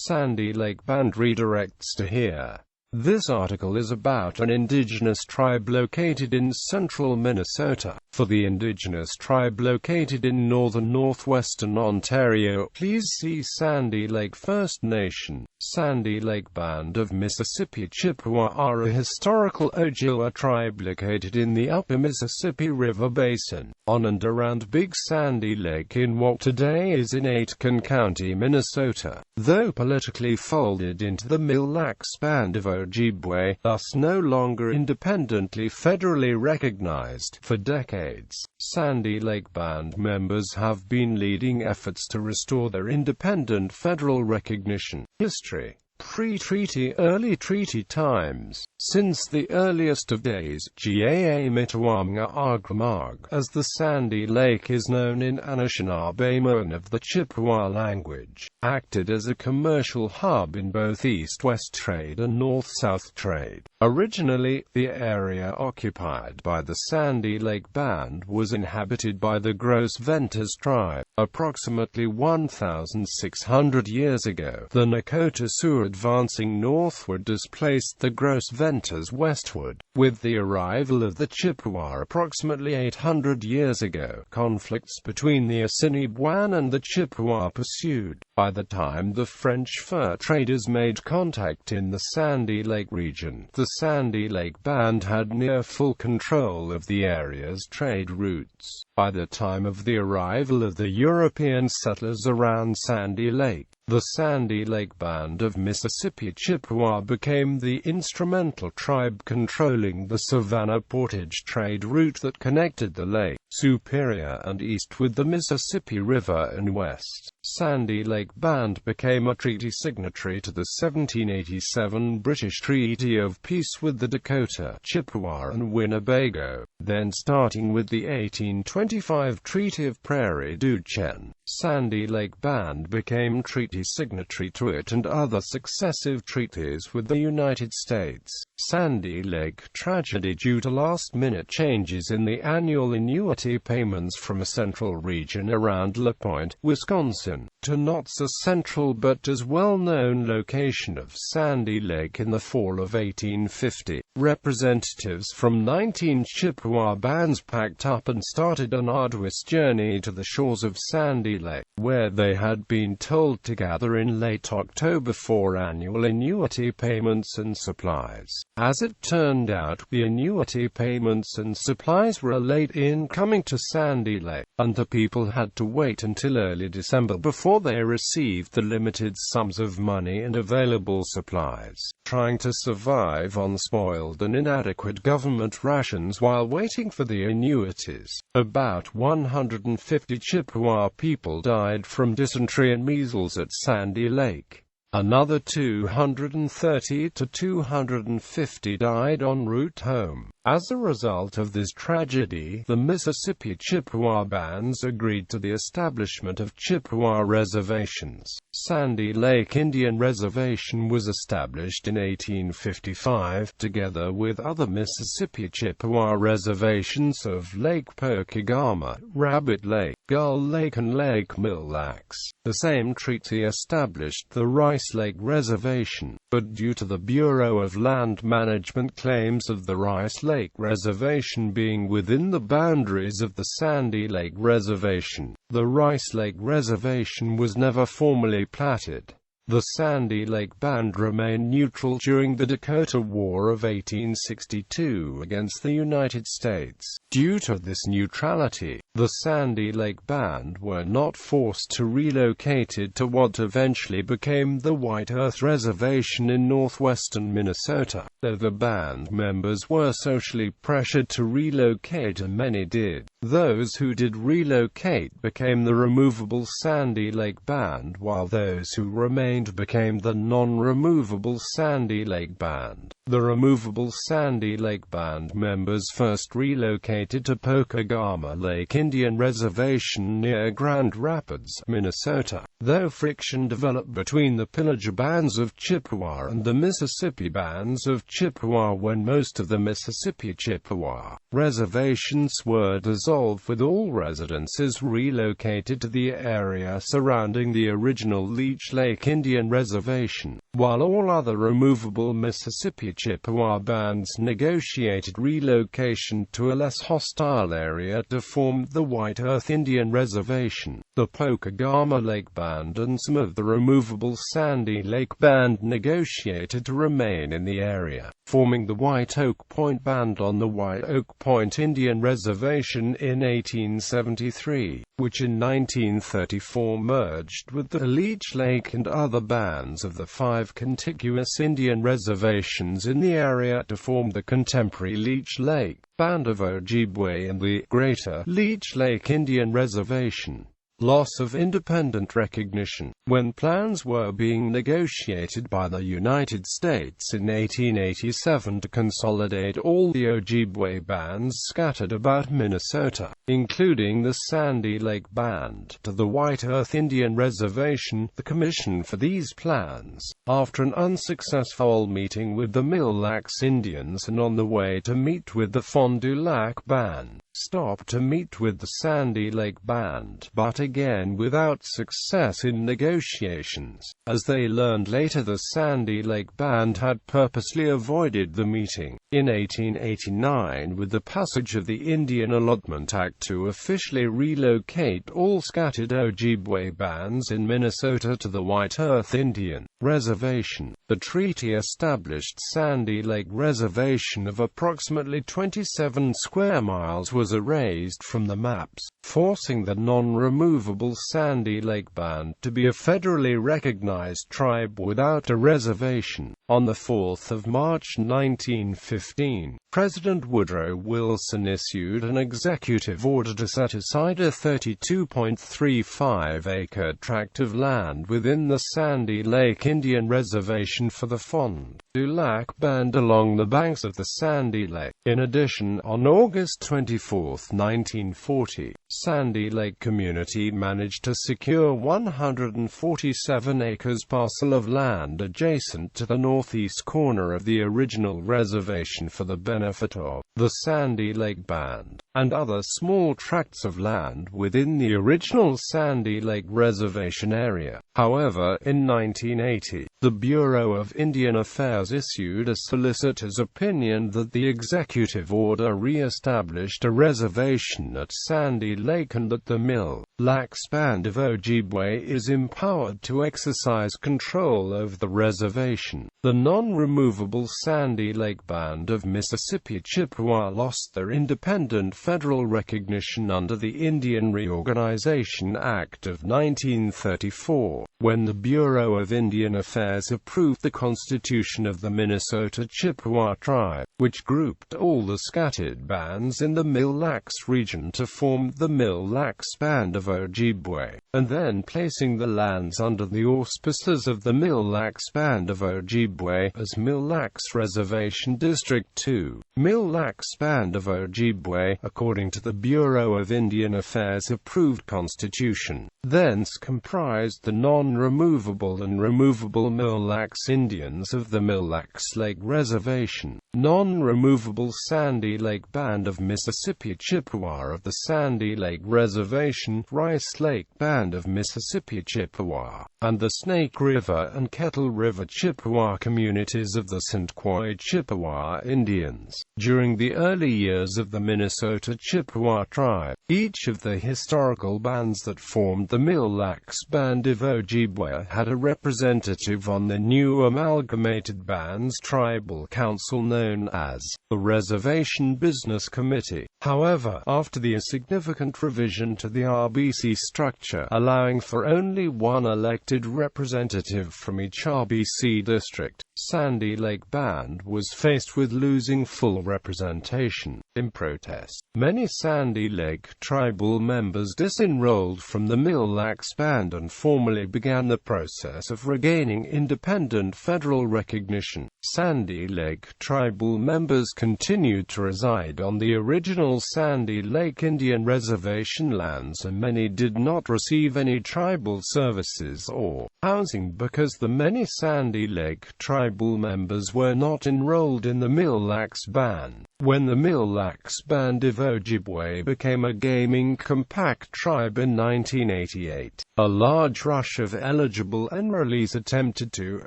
Sandy Lake Band redirects to here. This article is about an indigenous tribe located in central Minnesota. For the indigenous tribe located in northwestern Ontario, please see Sandy Lake First Nation. Sandy Lake Band of Mississippi Chippewa are a historical Ojibwa tribe located in the upper Mississippi River Basin, on and around Big Sandy Lake in what today is in Aitkin County, Minnesota. Though politically folded into the Mille Lacs Band of Ojibwe, thus no longer independently federally recognized, for decades, Sandy Lake Band members have been leading efforts to restore their independent federal recognition. History. Pre-treaty, early treaty times. Since the earliest of days, Gaa Mitawamga Agmag, as the Sandy Lake is known in Anishinaabe of the Chippewa language, acted as a commercial hub in both east-west trade and north-south trade. Originally, the area occupied by the Sandy Lake Band was inhabited by the Gros Ventres tribe. Approximately 1,600 years ago, the Nakota Sioux advancing northward displaced the Gros Ventres westward. With the arrival of the Chippewa approximately 800 years ago, conflicts between the Assiniboine and the Chippewa pursued. By the time the French fur traders made contact in the Sandy Lake region, the Sandy Lake Band had near full control of the area's trade routes. By the time of the arrival of the European settlers around Sandy Lake, the Sandy Lake Band of Mississippi Chippewa became the instrumental tribe controlling the Savannah Portage trade route that connected the Lake Superior and east with the Mississippi River and west. Sandy Lake Band became a treaty signatory to the 1787 British Treaty of Peace with the Dakota, Chippewa and Winnebago. Then starting with the 1825 Treaty of Prairie du Chien, Sandy Lake Band became treaty signatory to it and other successive treaties with the United States. Sandy Lake tragedy due to last-minute changes in the annual annuity payments from a central region around La Pointe, Wisconsin, to not so central but as well-known location of Sandy Lake in the fall of 1850. Representatives from 19 Chippewa bands packed up and started an arduous journey to the shores of Sandy Lake, where they had been told to gather in late October for annual annuity payments and supplies. As it turned out, the annuity payments and supplies were late in coming to Sandy Lake, and the people had to wait until early December before they received the limited sums of money and available supplies. Trying to survive on spoiled and inadequate government rations while waiting for the annuities, about 150 Chippewa people died from dysentery and measles at Sandy Lake. Another 230 to 250 died en route home. As a result of this tragedy, the Mississippi Chippewa bands agreed to the establishment of Chippewa reservations. Sandy Lake Indian Reservation was established in 1855, together with other Mississippi Chippewa reservations of Lake Pokegama, Rabbit Lake, Gull Lake and Lake Mille Lacs. The same treaty established the Rice Lake Reservation, but due to the Bureau of Land Management claims of the Rice Lake Reservation being within the boundaries of the Sandy Lake Reservation, the Rice Lake Reservation was never formally platted. The Sandy Lake Band remained neutral during the Dakota War of 1862 against the United States. Due to this neutrality, the Sandy Lake Band were not forced to relocate to what eventually became the White Earth Reservation in northwestern Minnesota. Though the band members were socially pressured to relocate, and many did, those who did relocate became the removable Sandy Lake Band, while those who remained became the non-removable Sandy Lake Band. The removable Sandy Lake Band members first relocated to Pokegama Lake Indian Reservation near Grand Rapids, Minnesota. Though friction developed between the Pillager bands of Chippewa and the Mississippi bands of Chippewa when most of the Mississippi Chippewa reservations were dissolved, with all residences relocated to the area surrounding the original Leech Lake Indian Reservation, while all other removable Mississippi Chippewa bands negotiated relocation to a less hostile area to form the White Earth Indian Reservation. The Pokegama Lake Band and some of the removable Sandy Lake Band negotiated to remain in the area, forming the White Oak Point Band on the White Oak Point Indian Reservation in 1873, which in 1934 merged with the Leech Lake and other bands of the 5 contiguous Indian reservations in the area to form the contemporary Leech Lake Band of Ojibwe and the Greater Leech Lake Indian Reservation. Loss of independent recognition. When plans were being negotiated by the United States in 1887 to consolidate all the Ojibwe bands scattered about Minnesota, including the Sandy Lake Band, to the White Earth Indian Reservation, the commission for these plans, after an unsuccessful meeting with the Mille Lacs Indians and on the way to meet with the Fond du Lac Band, stopped to meet with the Sandy Lake Band, but again without success in negotiations. As they learned later, the Sandy Lake Band had purposely avoided the meeting. In 1889, with the passage of the Indian Allotment Act to officially relocate all scattered Ojibwe bands in Minnesota to the White Earth Indian Reservation, the treaty established Sandy Lake Reservation of approximately 27 square miles was erased from the maps, forcing the non-removable Sandy Lake Band to be a federally recognized tribe without a reservation. On the 4th of March 1915, President Woodrow Wilson issued an executive order to set aside a 32.35-acre tract of land within the Sandy Lake Indian Reservation for the Fond du Lac Band along the banks of the Sandy Lake. In addition, on August 24, 1940, Sandy Lake Community managed to secure 147 acres parcel of land adjacent to the northeast corner of the original reservation for the benefit of the Sandy Lake Band, and other small tracts of land within the original Sandy Lake Reservation area. However, in 1980, the Bureau of Indian Affairs issued a solicitor's opinion that the executive order re-established a reservation at Sandy Lake and that the Mille Lacs Band of Ojibwe is empowered to exercise control over the reservation. The non-removable Sandy Lake Band of Mississippi Chippewa lost their independent federal recognition under the Indian Reorganization Act of 1934, when the Bureau of Indian Affairs approved the constitution of the Minnesota Chippewa Tribe, which grouped all the scattered bands in the Mille Lacs region to form the Mille Lacs Band of Ojibwe, and then placing the lands under the auspices of the Mille Lacs Band of Ojibwe as Mille Lacs Reservation District 2. Mille Lacs Band of Ojibwe, according to the Bureau of Indian Affairs approved constitution, thence comprised the non-removable and removable Mille Lacs Indians of the Mille Lacs Lake Reservation, non-removable Sandy Lake Band of Mississippi Chippewa of the Sandy Lake Reservation, Rice Lake Band of Mississippi Chippewa, and the Snake River and Kettle River Chippewa communities of the St. Croix Chippewa Indians. During the early years of the Minnesota Chippewa tribe, each of the historical bands that formed the Mille Lacs Band of Ojibwe had a representative on the new amalgamated bands tribal council known as the Reservation Business Committee. However, after the significant revision to the RBC structure, allowing for only one elected representative from each RBC district, Sandy Lake Band was faced with losing full representation. In protest, many Sandy Lake tribal members disenrolled from the Mille Lacs Band and formally began the process of regaining independent federal recognition. Sandy Lake tribal members continued to reside on the original Sandy Lake Indian Reservation lands, and many did not receive any tribal services or housing because the many Sandy Lake tribal members were not enrolled in the Mille Lacs Band. When the Mille Lacs Band of Ojibwe became a gaming compact tribe in 1988, a large rush of eligible enrollees attempted to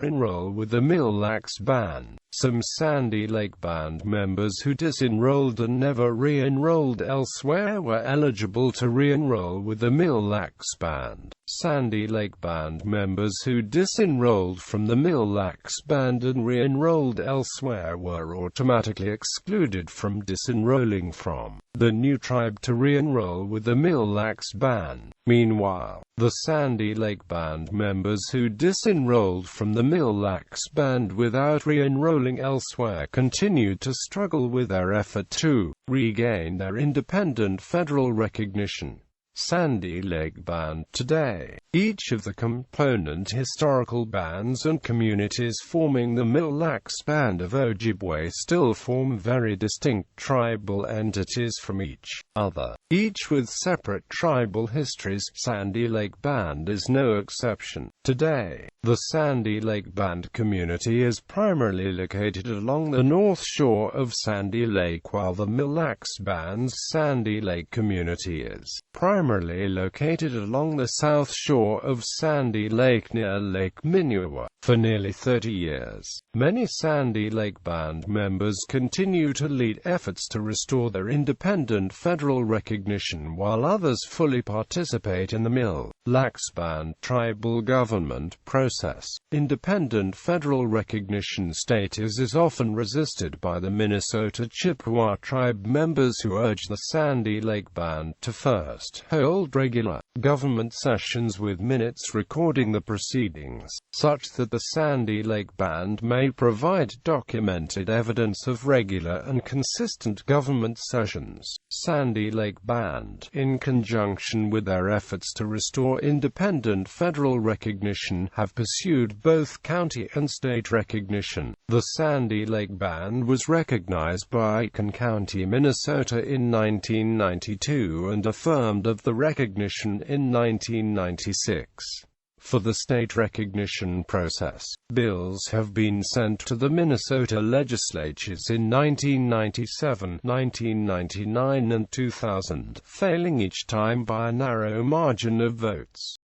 enroll with the Mille Lacs Band. Some Sandy Lake Band members who disenrolled and never re-enrolled elsewhere were eligible to re-enroll with the Mille Lacs Band. Sandy Lake Band members who disenrolled from the Mille Lacs Band and re-enrolled elsewhere were automatically excluded from disenrolling from the new tribe to re-enroll with the Mille Lacs Band. Meanwhile, the Sandy Lake Band members who disenrolled from the Mille Lacs Band without re-enrolling elsewhere continued to struggle with their effort to regain their independent federal recognition. Sandy Lake Band today. Each of the component historical bands and communities forming the Mille Lacs Band of Ojibwe still form very distinct tribal entities from each other, each with separate tribal histories. Sandy Lake Band is no exception. Today, the Sandy Lake Band community is primarily located along the north shore of Sandy Lake, while the Mille Lacs Band's Sandy Lake community is primarily located along the south shore of Sandy Lake near Lake Minnewa. For nearly 30 years, many Sandy Lake Band members continue to lead efforts to restore their independent federal recognition, while others fully participate in the Mille Lacs Band tribal government process. Independent federal recognition status is often resisted by the Minnesota Chippewa tribe members who urge the Sandy Lake Band to first hold regular government sessions with minutes recording the proceedings, such that the Sandy Lake Band may provide documented evidence of regular and consistent government sessions. Sandy Lake Band, in conjunction with their efforts to restore independent federal recognition, have pursued both county and state recognition. The Sandy Lake Band was recognized by Aiken County, Minnesota in 1992 and affirmed of the recognition in 1996. For the state recognition process, bills have been sent to the Minnesota legislatures in 1997, 1999 and 2000, failing each time by a narrow margin of votes.